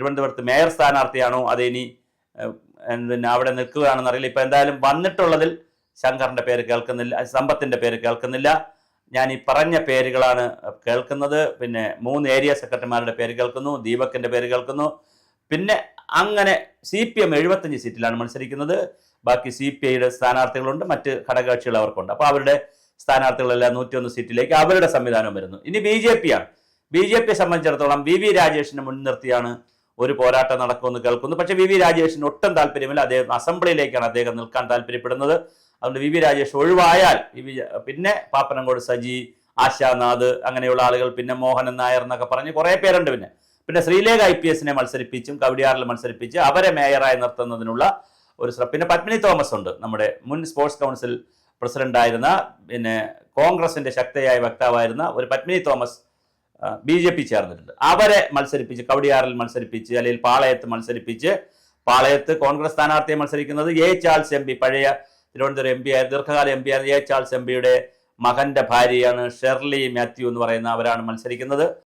തിരുവനന്തപുരത്ത് മേയർ സ്ഥാനാർത്ഥിയാണോ അതേ ഇനി പിന്നെ അവിടെ നിൽക്കുകയാണെന്ന് അറിയില്ല. ഇപ്പൊ എന്തായാലും വന്നിട്ടുള്ളതിൽ ശങ്കറിന്റെ പേര് കേൾക്കുന്നില്ല, സമ്പത്തിന്റെ പേര് കേൾക്കുന്നില്ല. ഞാൻ ഈ പറഞ്ഞ പേരുകളാണ് കേൾക്കുന്നത്. പിന്നെ 3 ഏരിയ സെക്രട്ടറിമാരുടെ പേര് കേൾക്കുന്നു, ദീപകിന്റെ പേര് കേൾക്കുന്നു. പിന്നെ അങ്ങനെ CPM 75 സീറ്റിലാണ് മത്സരിക്കുന്നത്. ബാക്കി CPIയുടെ സ്ഥാനാർത്ഥികളുണ്ട്, മറ്റ് ഘടകകക്ഷികൾ അവർക്കുണ്ട്. അപ്പോൾ അവരുടെ സ്ഥാനാർത്ഥികളെല്ലാം 101 സീറ്റിലേക്ക് അവരുടെ സംവിധാനം വരുന്നു. ഇനി BJP ആണ്. BJP സംബന്ധിച്ചിടത്തോളം VV രാജേഷിനെ മുൻനിർത്തിയാണ് ഒരു പോരാട്ടം നടക്കുമെന്ന് കേൾക്കുന്നു. പക്ഷേ VV രാജേഷിന് ഒട്ടും താല്പര്യമില്ല. അദ്ദേഹം അസംബ്ലിയിലേക്കാണ് അദ്ദേഹം നിൽക്കാൻ താല്പര്യപ്പെടുന്നത്. അതുകൊണ്ട് VV രാജേഷ് ഒഴിവായാൽ പിന്നെ പാപ്പനംകോട് സജി, ആശാനാഥ് അങ്ങനെയുള്ള ആളുകൾ, പിന്നെ മോഹനൻ നായർ എന്നൊക്കെ പറഞ്ഞ് കുറേ പേരുണ്ട്. പിന്നെ ശ്രീലേഖ IPSനെ മത്സരിപ്പിച്ചും കവടിയാറിൽ മത്സരിപ്പിച്ച് അവരെ മേയറായി നിർത്തുന്നതിനുള്ള ഒരു ശ്രമം. പിന്നെ പത്മിനി തോമസ് ഉണ്ട്, നമ്മുടെ മുൻ സ്പോർട്സ് കൗൺസിൽ പ്രസിഡന്റായിരുന്ന, പിന്നെ കോൺഗ്രസിന്റെ ശക്തയായ വക്താവായിരുന്ന ഒരു പത്മിനി തോമസ് BJP ചേർന്നിട്ടുണ്ട്. അവരെ മത്സരിപ്പിച്ച് കവടിയാറിൽ മത്സരിപ്പിച്ച്, അല്ലെങ്കിൽ പാളയത്ത് മത്സരിപ്പിച്ച്, പാളയത്ത് കോൺഗ്രസ് സ്ഥാനാർത്ഥിയെ മത്സരിക്കുന്നത് A. ചാൾസ് MP, പഴയ തിരുവനന്തപുരം MP ആയ, ദീർഘകാല MP ആയ A. ചാൾസ് MPയുടെ മകന്റെ ഭാര്യയാണ് ഷെർലി മാത്യു എന്ന് പറയുന്ന അവരാണ് മത്സരിക്കുന്നത്.